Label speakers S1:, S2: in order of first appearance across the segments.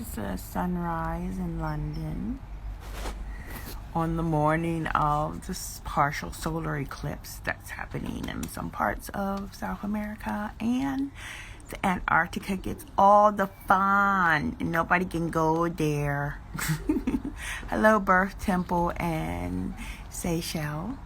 S1: It's a sunrise in London on the morning of this partial solar eclipse that's happening in some parts of South America, and the Antarctica gets all the fun and nobody can go there. Hello, Birth Temple and Seychelles.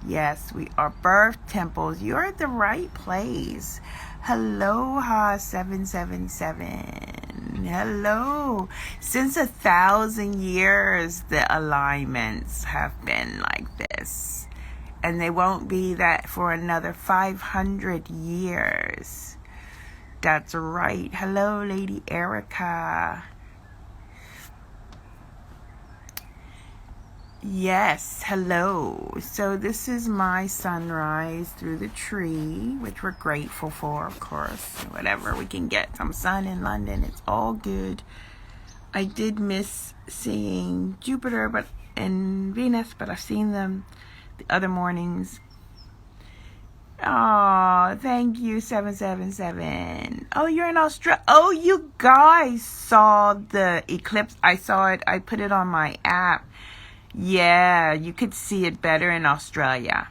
S1: Yes, we are birth temples. You're at the right place. Aloha 777. Hello. Since 1,000 years, the alignments have been like this. And they won't be that for another 500 years. That's right. Hello, Lady Erica. Yes, hello. So this is my sunrise through the tree, which we're grateful for, of course. Whatever we can get some sun in London, it's all good. I did miss seeing Jupiter and Venus, but I've seen them the other mornings. Oh, thank you, 777. Oh, you're in Australia. Oh, you guys saw the eclipse. I saw it. I put it on my app. Yeah, you could see it better in Australia.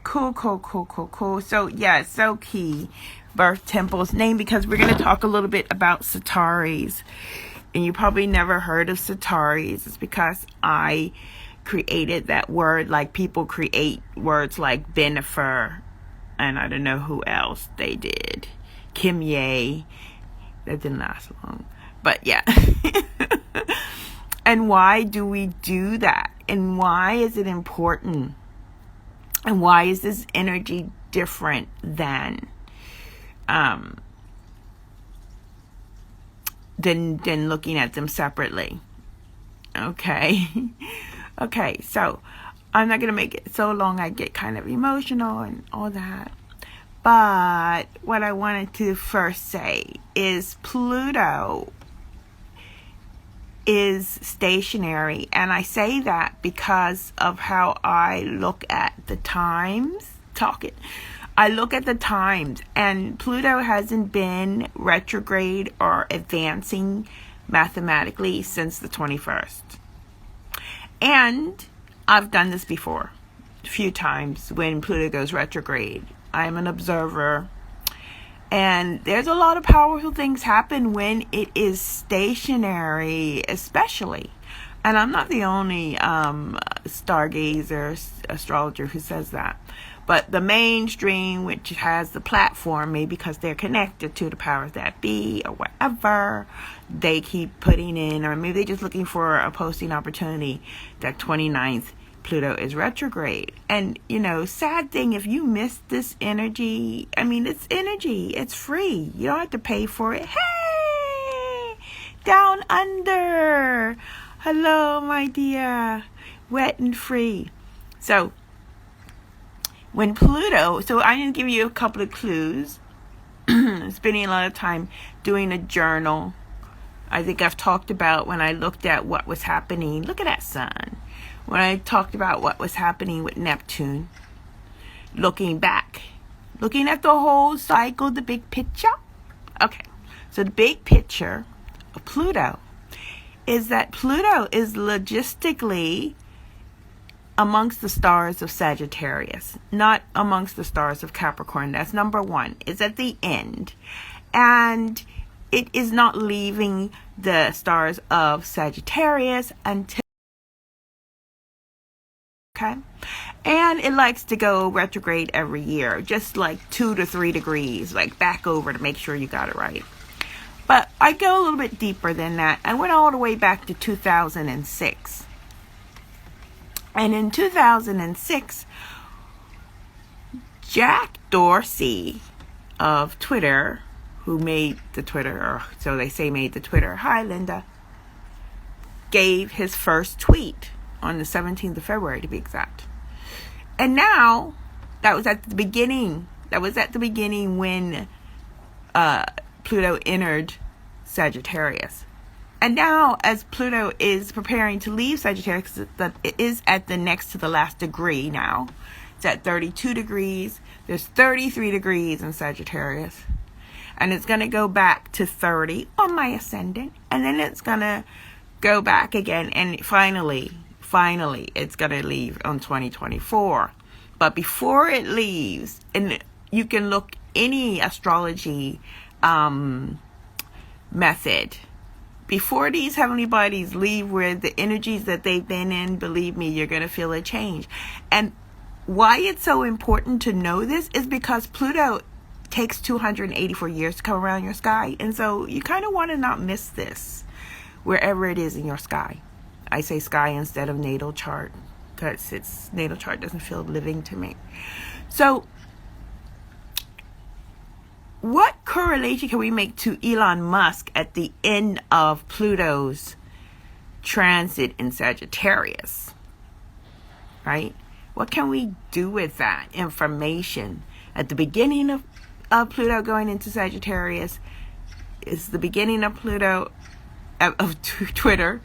S1: Cool. So, yeah, it's so key. Birth temple's name, because we're going to talk a little bit about Sataris. And you probably never heard of Sataris. It's because I created that word, like people create words like Benifer. And I don't know who else they did. Kim Ye. That didn't last long. But, yeah. And why do we do that? And why is it important? And why is this energy different than looking at them separately? Okay. Okay, so I'm not going to make it so long. I get kind of emotional and all that. But what I wanted to first say is Pluto is stationary, and I say that because of how I look at the times. I look at the times, and Pluto hasn't been retrograde or advancing mathematically since the 21st. And I've done this before a few times when Pluto goes retrograde. I'm an observer. And there's a lot of powerful things happen when it is stationary, especially. And I'm not the only stargazer, astrologer who says that. But the mainstream, which has the platform, maybe because they're connected to the powers that be or whatever, they keep putting in, or maybe they're just looking for a posting opportunity, that 29th Pluto is retrograde. And, sad thing, if you miss this energy, it's energy. It's free. You don't have to pay for it. Hey! Down under. Hello, my dear. Wet and free. So, when Pluto, so I'm going to give you a couple of clues. Spending a lot of time doing a journal. I think I've talked about when I looked at what was happening. Look at that sun. When I talked about what was happening with Neptune, looking back, looking at the whole cycle, the big picture. Okay, so the big picture of Pluto is that Pluto is logistically amongst the stars of Sagittarius, not amongst the stars of Capricorn. That's number one. It's at the end. And it is not leaving the stars of Sagittarius until and it likes to go retrograde every year, just like 2 to 3 degrees, like back over to make sure you got it right. But I go a little bit deeper than that. I went all the way back to 2006. And in 2006, Jack Dorsey of Twitter, who made the Twitter, or so they say made the Twitter, hi Linda, gave his first tweet on the 17th of February, to be exact. And now, that was at the beginning when Pluto entered Sagittarius. And now, as Pluto is preparing to leave Sagittarius, it is at the next to the last degree now. It's at 32 degrees. There's 33 degrees in Sagittarius. And it's going to go back to 30 on my ascendant. And then it's going to go back again. And finally, it's going to leave on 2024. But before it leaves, and you can look any astrology method, before these heavenly bodies leave where the energies that they've been in, believe me, you're going to feel a change. And why it's so important to know this is because Pluto takes 284 years to come around your sky. And so you kind of want to not miss this wherever it is in your sky. I say sky instead of natal chart because its natal chart doesn't feel living to me. So what correlation can we make to Elon Musk at the end of Pluto's transit in Sagittarius? Right? What can we do with that information? At the beginning of Pluto going into Sagittarius is the beginning of Pluto, of Twitter,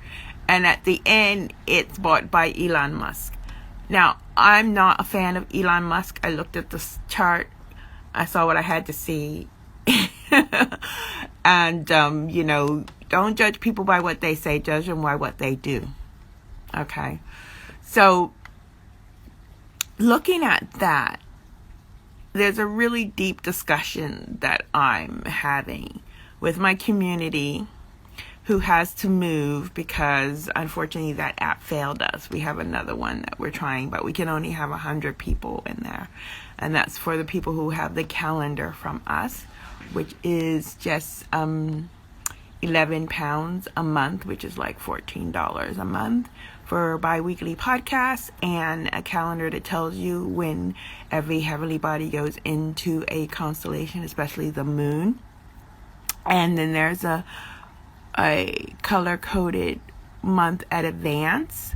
S1: and at the end it's bought by Elon Musk. Now, I'm not a fan of Elon Musk. I looked at this chart. I saw what I had to see. And, don't judge people by what they say. Judge them by what they do. Okay? So, looking at that, there's a really deep discussion that I'm having with my community who has to move because, unfortunately, that app failed us. We have another one that we're trying, but we can only have 100 people in there. And that's for the people who have the calendar from us, which is just 11 pounds a month, which is like $14 a month for bi-weekly podcasts and a calendar that tells you when every heavenly body goes into a constellation, especially the moon. And then there's a color-coded month at advance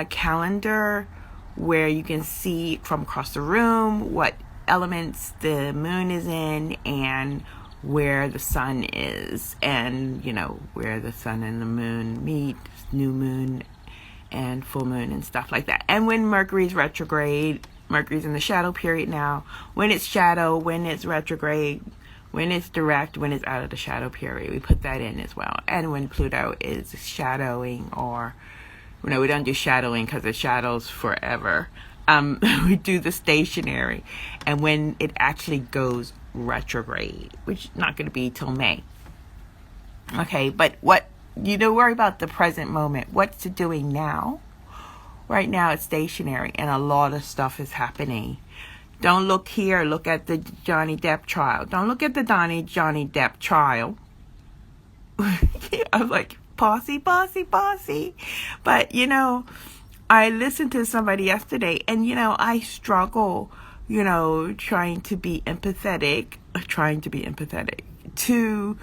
S1: calendar where you can see from across the room what elements the moon is in and where the sun is, and where the sun and the moon meet, new moon and full moon and stuff like that. And when Mercury's retrograde, Mercury's in the shadow period now, when it's shadow, when it's retrograde, when it's direct, when it's out of the shadow period, we put that in as well. And when Pluto is shadowing, or we don't do shadowing because it shadows forever. We do the stationary, and when it actually goes retrograde, which is not going to be till May. Okay, but don't worry about the present moment. What's it doing now? Right now it's stationary, and a lot of stuff is happening. Don't look here. Look at the Johnny Depp trial. Don't look at the Johnny Depp trial. I was like, posse. But, I listened to somebody yesterday, and, I struggle, trying to be empathetic to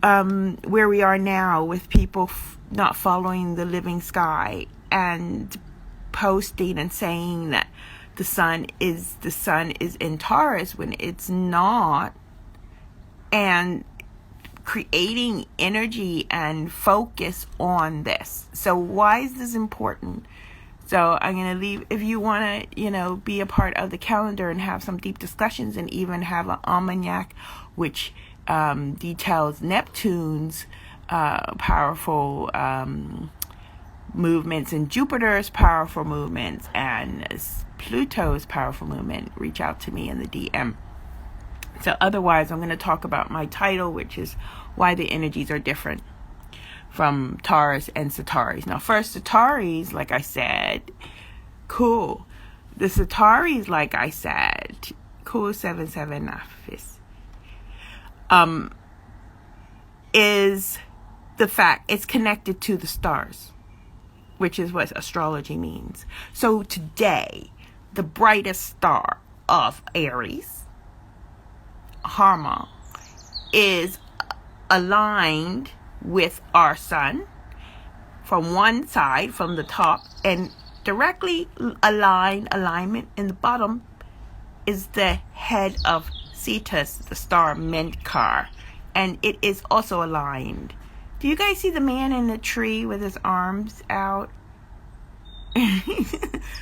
S1: where we are now with people not following the living sky and posting and saying that the sun is in Taurus when it's not, and creating energy and focus on this. So why is this important? So I'm going to leave, if you want to, be a part of the calendar and have some deep discussions, and even have an almanac which details Neptune's powerful movements and Jupiter's powerful movements and Pluto's powerful movement, reach out to me in the DM. So otherwise, I'm going to talk about my title, which is why the energies are different from Taurus and Centaurs. Now, first, Centaurs, like I said, cool. The Centaurs, like I said, cool 77 office, is the fact it's connected to the stars, which is what astrology means. So today, the brightest star of Aries, Hamal, is aligned with our sun from one side, from the top, and directly alignment in the bottom is the head of Cetus, the star Menkar, and it is also aligned. Do you guys see the man in the tree with his arms out?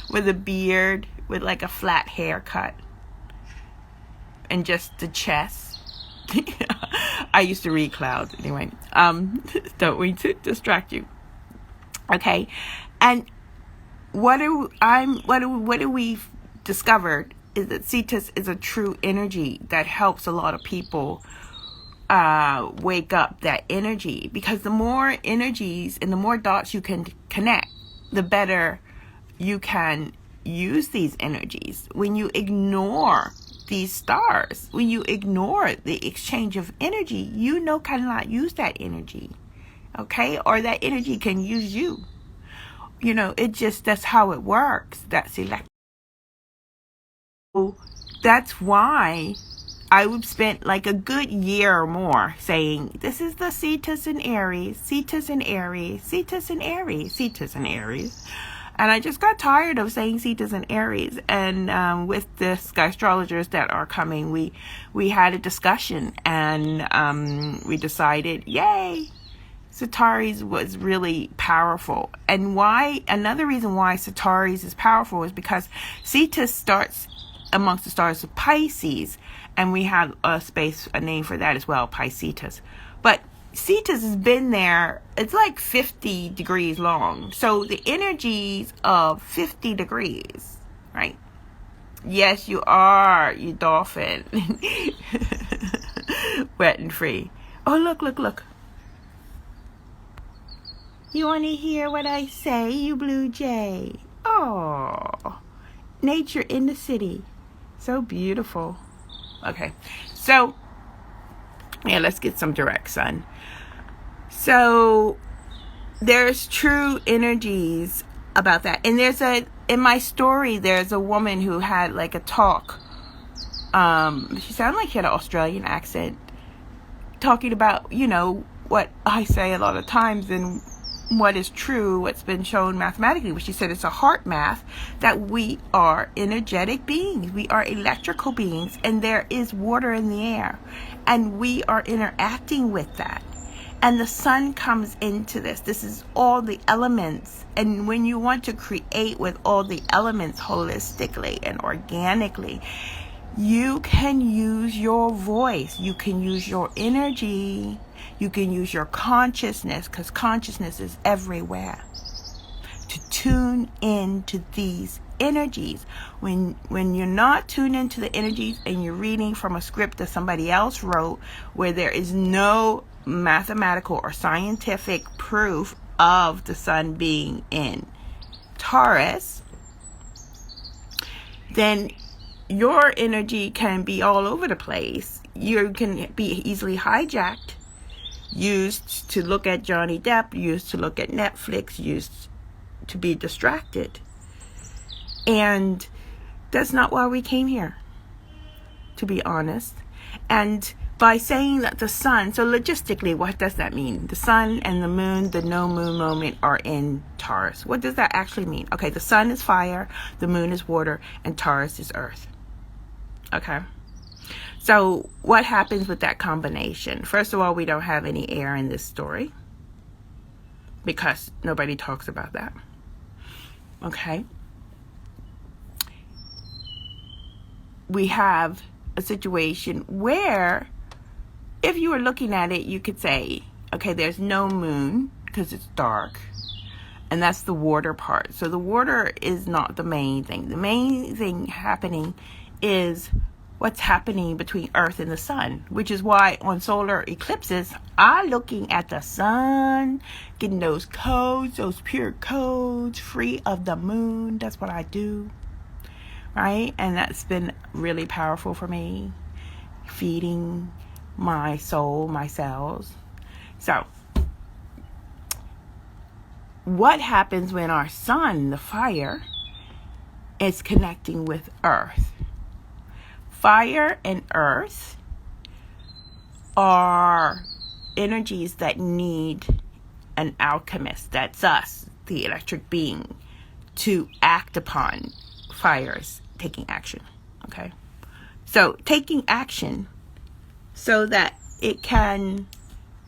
S1: With a beard, with like a flat haircut, and just the chest? I used to read clouds anyway. Don't mean to distract you. Okay, and what we've discovered is that Cetus is a true energy that helps a lot of people wake up that energy, because the more energies and the more dots you can connect, the better you can use these energies. When you ignore these stars, when you ignore the exchange of energy, you cannot use that energy, okay? Or that energy can use you. That's how it works. That's electric. That's why I would spend like a good year or more saying, this is the Cetus and Aries, Cetus and Aries, Cetus and Aries, Cetus and Aries. And I just got tired of saying Cetus and Aries. And with the Skystrologers that are coming, we had a discussion, and we decided, yay, Sagittarius was really powerful. And another reason why Sagittarius is powerful is because Cetus starts amongst the stars of Pisces, and we have a name for that as well, Piscetus. But Cetus has been there, it's like 50 degrees long. So the energies of 50 degrees, right? Yes, you are, you dolphin. Wet and free. Oh, look. You want to hear what I say, you blue jay? Oh, nature in the city. So beautiful. Okay, so yeah, let's get some direct sun. So there's true energies about that. And in my story, there's a woman who had like a talk. She sounded like she had an Australian accent, talking about, what I say a lot of times and what is true, what's been shown mathematically. But she said it's a heart math that we are energetic beings. We are electrical beings, and there is water in the air, and we are interacting with that. And the sun comes into this. This is all the elements. And when you want to create with all the elements holistically and organically, you can use your voice. You can use your energy. You can use your consciousness, because consciousness is everywhere, to tune into these energies. When you're not tuned into the energies and you're reading from a script that somebody else wrote, where there is no mathematical or scientific proof of the sun being in Taurus, then your energy can be all over the place. You can be easily hijacked, used to look at Johnny Depp, used to look at Netflix, used to be distracted. And that's not why we came here, to be honest. And by saying that the sun, so logistically, what does that mean? The sun and the moon, the no moon moment, are in Taurus. What does that actually mean? Okay, the sun is fire, the moon is water, and Taurus is earth. Okay. So what happens with that combination? First of all, we don't have any air in this story, because nobody talks about that. Okay. We have a situation where, if you were looking at it, you could say, okay, there's no moon because it's dark, and that's the water part. So the water is not the main thing. The main thing happening is what's happening between Earth and the sun, which is why on solar eclipses, I'm looking at the sun, getting those codes, those pure codes, free of the moon. That's what I do, right? And that's been really powerful for me, feeding my soul, my cells. So what happens when our sun, the fire, is connecting with Earth? Fire and earth are energies that need an alchemist. That's us, the electric being, to act upon. Fires taking action. Okay? So taking action so that it can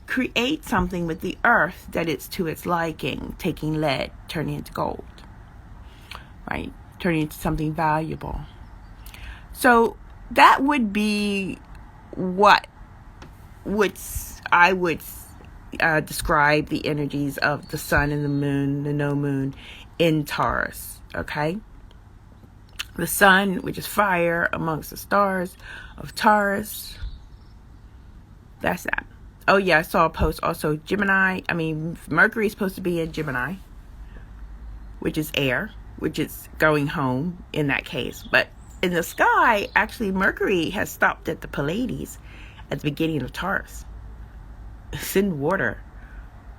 S1: create something with the earth that it's to its liking, taking lead, turning into gold. Right? Turning into something valuable. So that would be what I would describe the energies of the sun and the moon, the no moon, in Taurus, okay? The sun, which is fire amongst the stars of Taurus. That's that. Oh yeah, I saw a post also. Mercury is supposed to be in Gemini, which is air, which is going home in that case. But in the sky, actually, Mercury has stopped at the Pleiades at the beginning of Taurus. It's in water,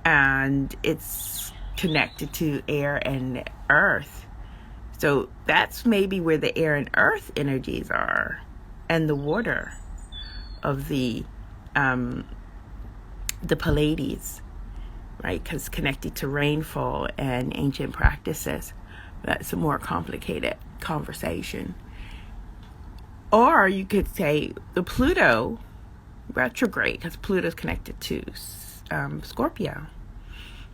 S1: and it's connected to air and earth. So that's maybe where the air and earth energies are, and the water of the Pleiades, right? Because connected to rainfall and ancient practices. That's a more complicated conversation. Or you could say the Pluto retrograde, because Pluto is connected to Scorpio,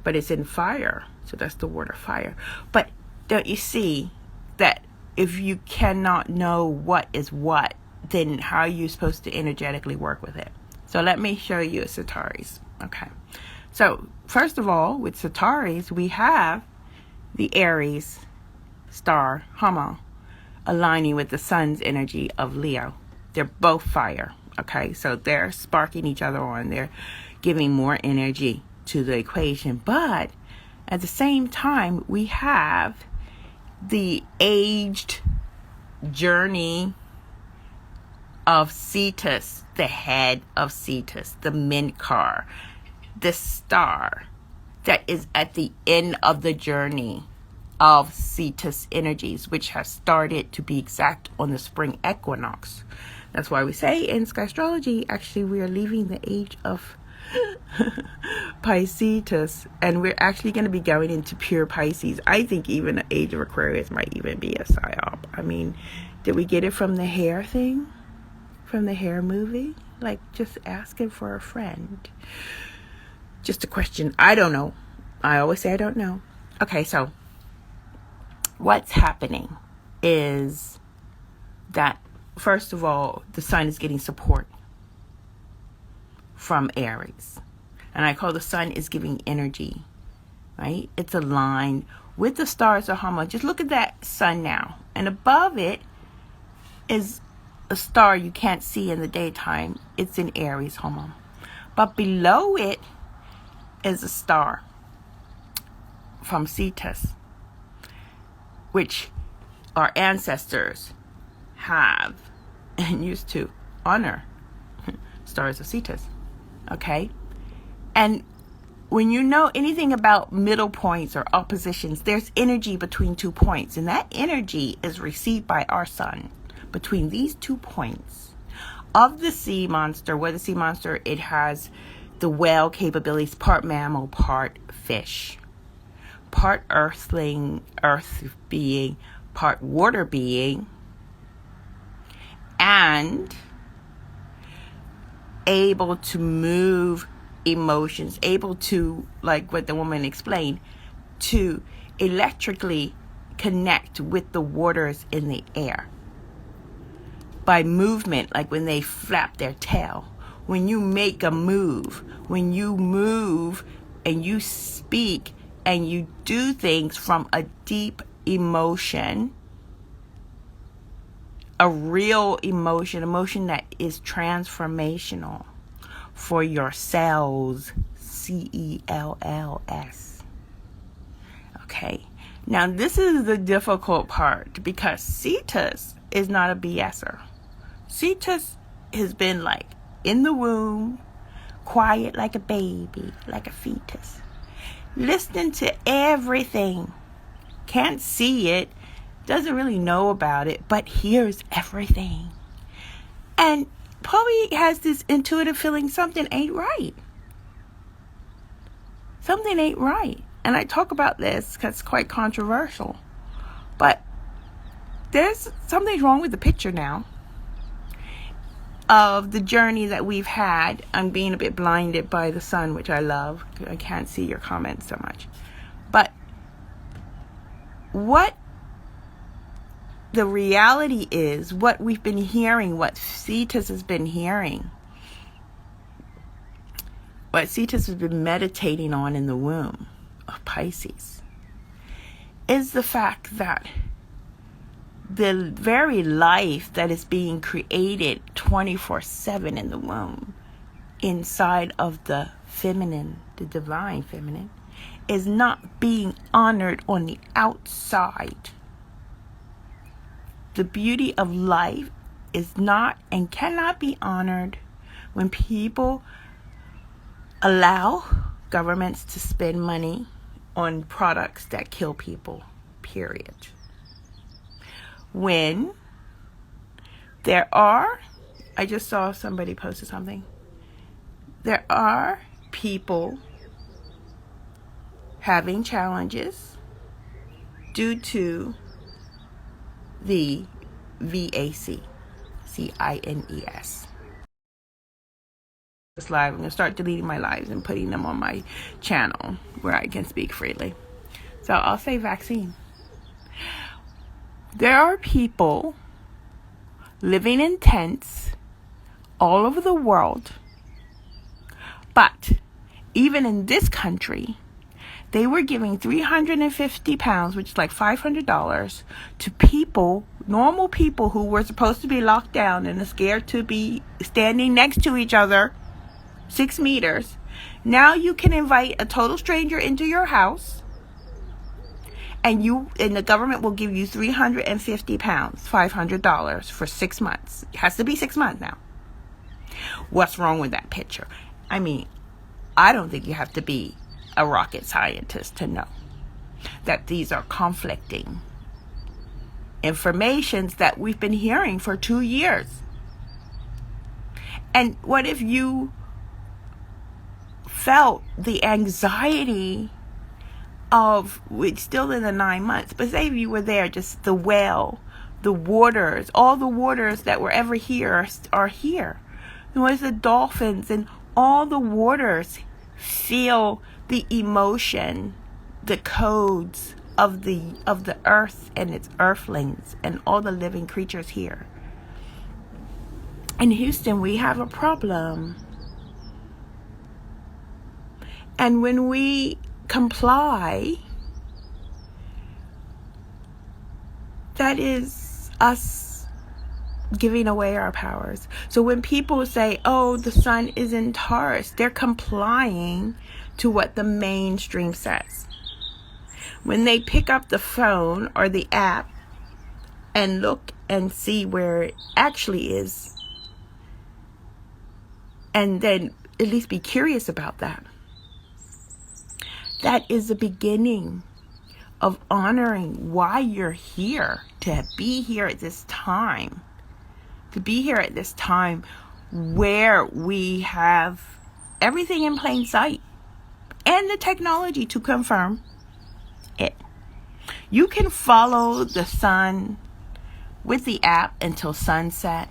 S1: but it's in fire, so that's the word of fire. But don't you see that if you cannot know what is what, then how are you supposed to energetically work with it? So let me show you a Centaurus. Okay. So first of all, with Centaurus, we have the Aries star Hamal aligning with the sun's energy of Leo. They're both fire. Okay. So they're sparking each other on. They're giving more energy to the equation. But at the same time, we have the aged journey of Cetus, the head of Cetus, the Menkar, the star that is at the end of the journey of Cetus energies, which has started, to be exact, on the spring equinox. That's why we say in Skystrology, actually, we are leaving the age of Pisces, and we're actually going to be going into pure Pisces. I think even the age of Aquarius might even be a psyop. I mean, did we get it from the hair thing? From the hair movie? Like, just asking for a friend. Just a question. I don't know. I always say I don't know. Okay, so what's happening is that, first of all, the sun is getting support from Aries. And I call the sun is giving energy, right? It's aligned with the stars of Hamal. Just look at that sun now. And above it is a star you can't see in the daytime. It's in Aries, Hamal. But below it is a star from Cetus, which our ancestors have and used to honor. Stars of Cetus. Okay? And when you know anything about middle points or oppositions, there's energy between 2 points. And that energy is received by our sun between these 2 points of the sea monster. Where the sea monster, it has the whale capabilities, part mammal, part fish, part earthling, earth being, part water being, and able to move emotions, able to, like what the woman explained, to electrically connect with the waters in the air by movement, like when they flap their tail. When you make a move, when you move and you speak and you do things from a deep emotion, a real emotion that is transformational for your cells, cells. Okay, now this is the difficult part, because Cetus is not a BSer. Cetus has been like in the womb, quiet like a baby, like a fetus, listening to everything, can't see it, doesn't really know about it, but hears everything. And probably has this intuitive feeling something ain't right. Something ain't right. And I talk about this because it's quite controversial. But there's something wrong with the picture now of the journey that we've had. I'm being a bit blinded by the sun, which I love. I can't see your comments so much. But what the reality is, what we've been hearing, what Cetus has been hearing, what Cetus has been meditating on in the womb of Pisces is the fact that the very life that is being created 24/7 in the womb, inside of the feminine, the divine feminine, is not being honored on the outside. The beauty of life is not and cannot be honored when people allow governments to spend money on products that kill people, period. When there are, I just saw somebody posted something, there are people having challenges due to the VAC, CINES. This live, I'm going to start deleting my lives and putting them on my channel where I can speak freely. So I'll say vaccine. There are people living in tents all over the world, but even in this country, they were giving £350, which is like $500, to people, normal people who were supposed to be locked down and are scared to be standing next to each other 6 meters. Now you can invite a total stranger into your house, and the government will give you £350, $500 for 6 months. It has to be 6 months now. What's wrong with that picture? I mean, I don't think you have to be a rocket scientist to know that these are conflicting informations that we've been hearing for 2 years. And what if you felt the anxiety of, it's still in the 9 months, but say if you were there, just the well, the waters, all the waters that were ever here are here. And what is the dolphins and all the waters feel the emotion, the codes of the earth and its earthlings and all the living creatures here. In Houston, we have a problem. And when we comply, that is us giving away our powers. So when people say, oh, the sun is in Taurus, they're complying to what the mainstream says. When they pick up the phone or the app and look and see where it actually is, and then at least be curious about that, that is the beginning of honoring why you're here, to be here at this time. To be here at this time where we have everything in plain sight and the technology to confirm it. You can follow the sun with the app until sunset,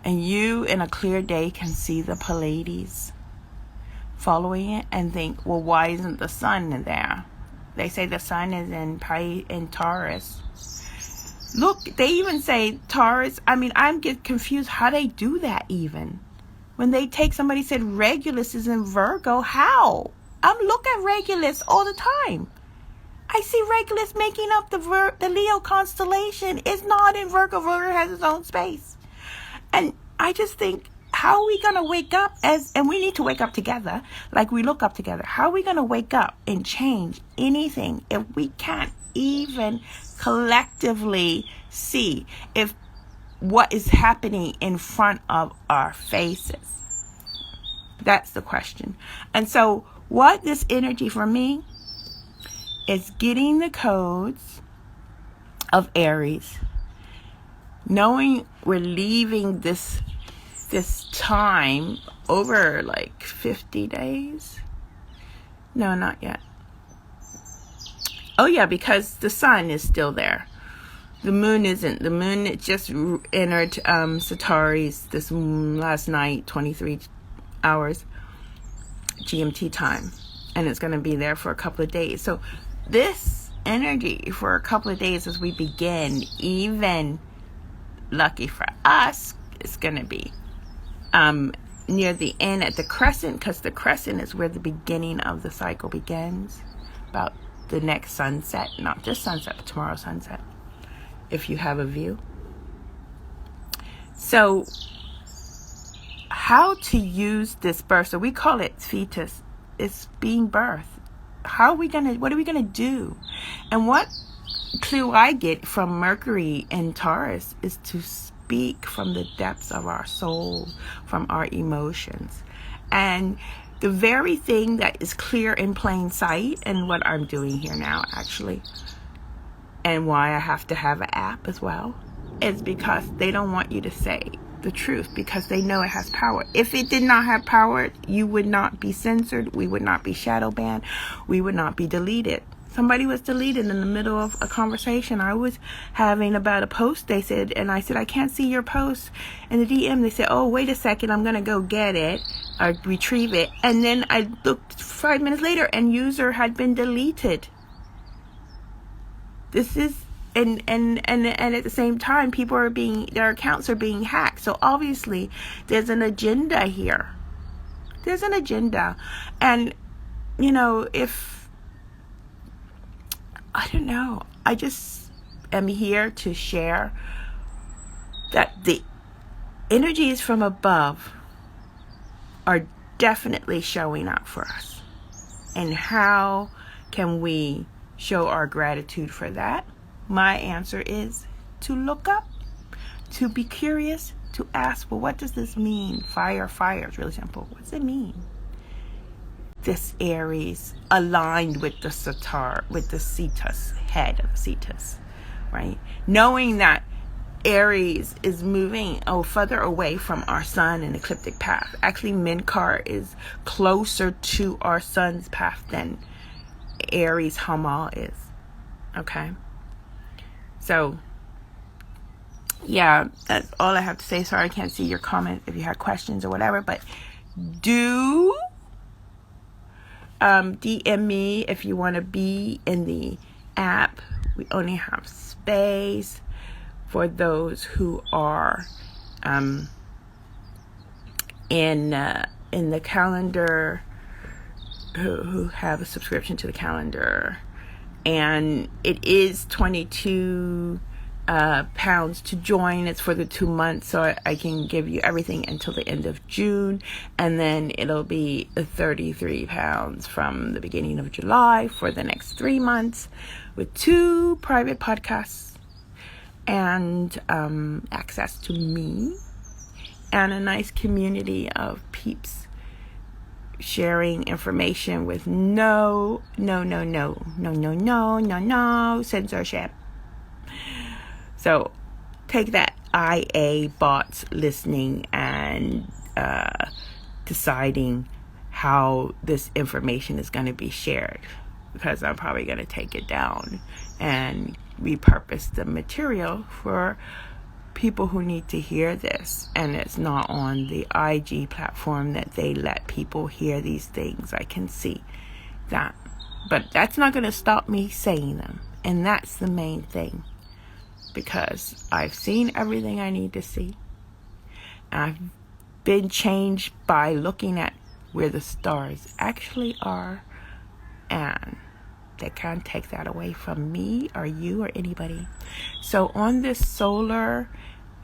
S1: and you in a clear day can see the Pleiades following it and think, well, why isn't the sun there? They say the sun is in Taurus. Look, they even say Taurus. I mean, I'm get confused how they do that even. When they take, somebody said Regulus is in Virgo. How? I'm looking at Regulus all the time. I see Regulus making up the Leo constellation. It's not in Virgo. Virgo has its own space. And I just think, how are we going to wake up and we need to wake up together, like we look up together. How are we going to wake up and change anything if we can't even collectively see if what is happening in front of our faces? That's the question. And so what this energy for me is getting the codes of Aries, knowing we're leaving this time over like 50 days. No, not yet. Oh yeah, because the sun is still there. The moon isn't. The moon, it just entered Sagittarius this last night, 23 hours GMT time, and it's going to be there for a couple of days. So this energy for a couple of days as we begin, even lucky for us, it's going to be near the end at the crescent, because the crescent is where the beginning of the cycle begins, about the next sunset, not just sunset, but tomorrow's sunset, if you have a view. So how to use this birth, so we call it fetus, it's being birthed. What are we gonna do? And what clue I get from Mercury and Taurus is to speak from the depths of our soul, from our emotions. And the very thing that is clear in plain sight, and what I'm doing here now actually, and why I have to have an app as well, is because they don't want you to say the truth, because they know it has power. If it did not have power, you would not be censored, we would not be shadow banned, we would not be deleted. Somebody was deleted in the middle of a conversation I was having about a post, they said, and I said, I can't see your post. In the DM, they said, oh, wait a second, I'm going to go get it, or retrieve it. And then I looked 5 minutes later, and user had been deleted. This is, and at the same time, their accounts are being hacked. So obviously, there's an agenda here. There's an agenda. And, I don't know. I just am here to share that the energies from above are definitely showing up for us. And how can we show our gratitude for that? My answer is to look up, to be curious, to ask, well, what does this mean? Fire, it's really simple. What does it mean? This Aries aligned with the Cetus, head of Cetus, right? Knowing that Aries is moving further away from our sun in ecliptic path. Actually, Menkar is closer to our sun's path than Aries Hamal is. Okay? So, yeah, that's all I have to say. Sorry I can't see your comment if you had questions or whatever, but do DM me if you want to be in the app. We only have space for those who are in the calendar, who have a subscription to the calendar. And it is £22 to join. It's for the 2 months, so I can give you everything until the end of June, and then it'll be £33 from the beginning of July for the next 3 months, with 2 private podcasts and access to me and a nice community of peeps sharing information with no censorship. So take that, IA bots listening and deciding how this information is going to be shared, because I'm probably going to take it down and repurpose the material for people who need to hear this. And it's not on the IG platform that they let people hear these things. I can see that, but that's not going to stop me saying them, and that's the main thing, because I've seen everything I need to see. I've been changed by looking at where the stars actually are, and they can't take that away from me or you or anybody. So on this solar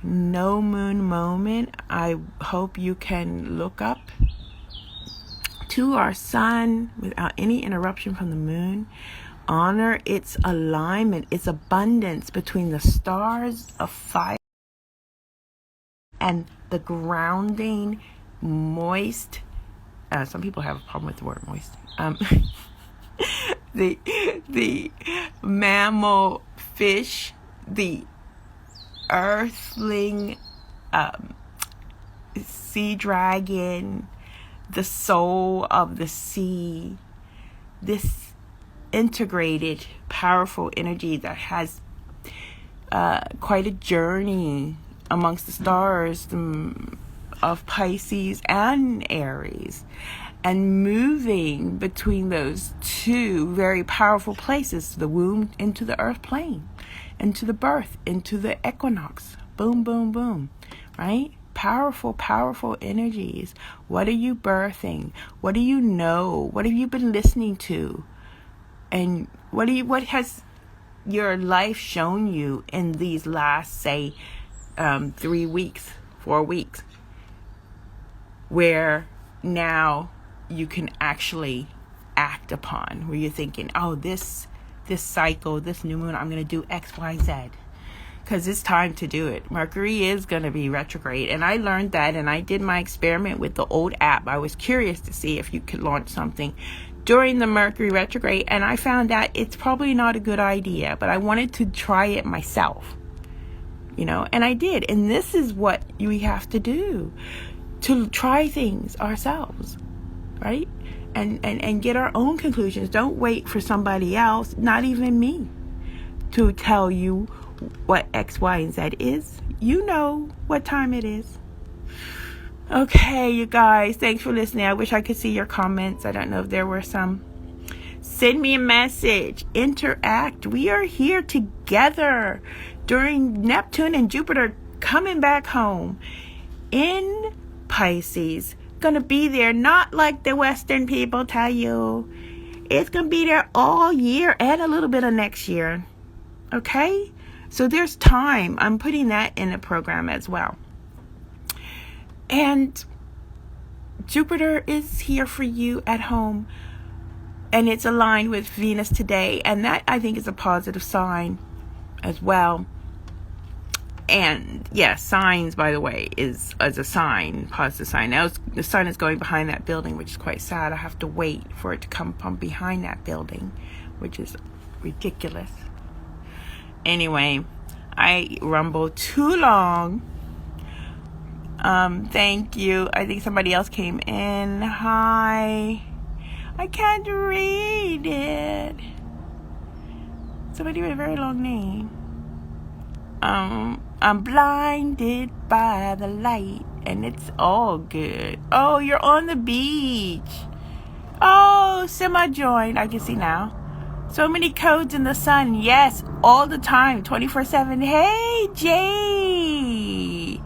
S1: no moon moment, I hope you can look up to our sun without any interruption from the moon. Honor its alignment, its abundance between the stars of fire and the grounding, moist. Some people have a problem with the word moist. The mammal fish, the earthling, sea dragon, the soul of the sea, this integrated, powerful energy that has quite a journey amongst the stars of Pisces and Aries, and moving between those two very powerful places, the womb into the earth plane, into the birth, into the equinox, boom, boom, boom, right? powerful, powerful energies. What are you birthing? What do you know? What have you been listening to? And what has your life shown you in these last, say, 3 weeks, 4 weeks, where now you can actually act upon, where you're thinking, oh, this cycle, this new moon, I'm going to do X, Y, Z. Because it's time to do it. Mercury is going to be retrograde. And I learned that, and I did my experiment with the old app. I was curious to see if you could launch something during the Mercury retrograde, and I found that it's probably not a good idea, but I wanted to try it myself, and I did. And this is what we have to do, to try things ourselves, right? And get our own conclusions. Don't wait for somebody else, not even me, to tell you what X, Y, and Z is. You know what time it is. Okay, you guys, thanks for listening. I wish I could see your comments. I don't know if there were some. Send me a message. Interact. We are here together during Neptune and Jupiter coming back home in Pisces. Gonna be there, not like the Western people tell you. It's gonna be there all year and a little bit of next year. Okay? So there's time. I'm putting that in the program as well. And Jupiter is here for you at home. And it's aligned with Venus today. And that, I think, is a positive sign as well. And yes, signs, by the way, is as a sign, positive sign. Now the sun is going behind that building, which is quite sad. I have to wait for it to come from behind that building, which is ridiculous. Anyway, I rumbled too long. Thank you. I think somebody else came in. Hi. I can't read it. Somebody with a very long name. I'm blinded by the light, and it's all good. Oh, you're on the beach. Oh, Sima joined. I can see now. So many codes in the sun. Yes, all the time, 24/7. Hey, Jay.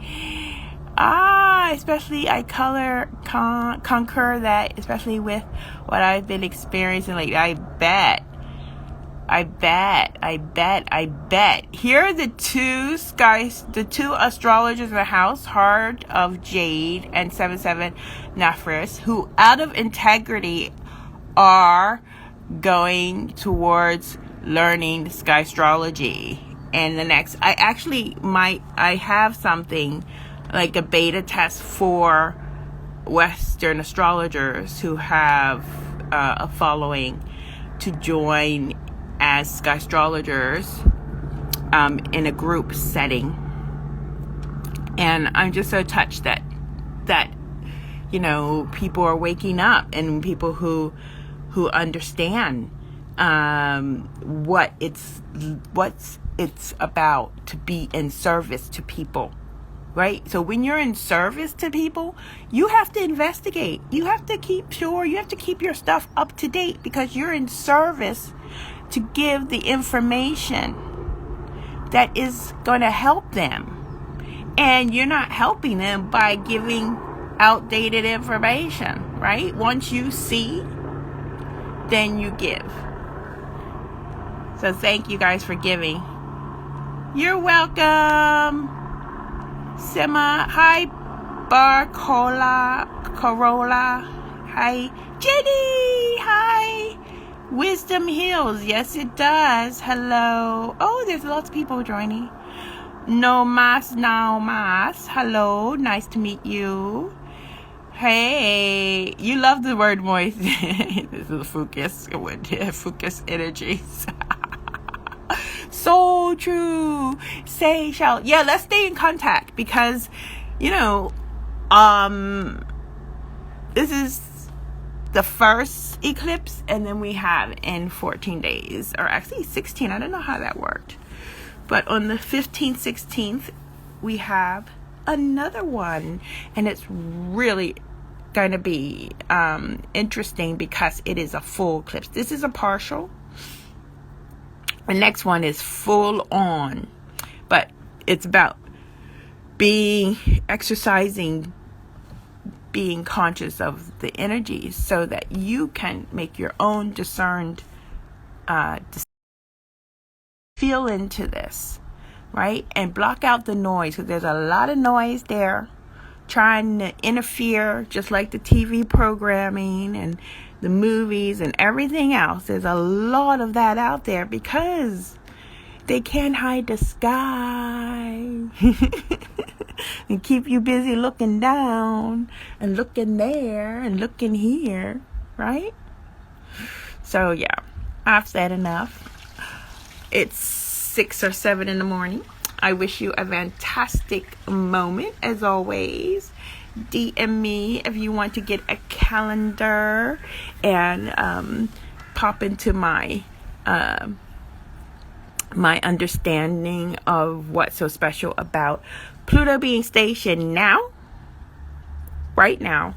S1: Especially I concur that, especially with what I've been experiencing lately. I bet. Here are the two astrologers in the house, Heart of Jade and 77 Nefris, who out of integrity are going towards learning Skystrology. And the next, I have something like a beta test for Western astrologers who have a following to join as Skystrologers in a group setting. And I'm just so touched that people are waking up, and people who understand what it's about to be in service to people, right? So when you're in service to people, you have to investigate. You have to keep your stuff up to date, because you're in service to give the information that is going to help them. And you're not helping them by giving outdated information, right? Once you see, then you give. So thank you guys for giving. You're welcome. Sima. Hi, Corolla. Hi, Jenny. Hi. Wisdom heals. Yes, it does. Hello. Oh, there's lots of people joining. No mas. Hello. Nice to meet you. Hey, you love the word moist. This is focus energies. So true. Say shall. Yeah, let's stay in contact, because this is the first eclipse, and then we have in 14 days, or actually 16. I don't know how that worked, but on the 15th, 16th, we have another one, and it's really going to be interesting, because it is a full eclipse. This is a partial. The next one is full on, but it's about exercising, being conscious of the energies so that you can make your own discerned feel into this, right? And block out the noise, because there's a lot of noise there trying to interfere, just like the TV programming and the movies and everything else. There's a lot of that out there because they can't hide the sky and keep you busy looking down and looking there and looking here, right? So yeah, I've said enough. It's 6 or 7 in the morning. I wish you a fantastic moment as always. DM me if you want to get a calendar and pop into my my understanding of what's so special about Pluto being stationed now, right now,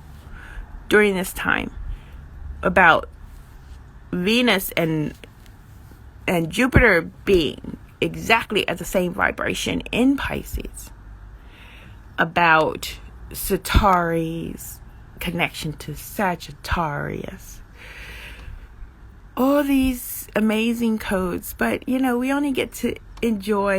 S1: during this time, about Venus and Jupiter being exactly at the same vibration in Pisces, about Centauri's connection to Sagittarius, all these amazing codes. But we only get to enjoy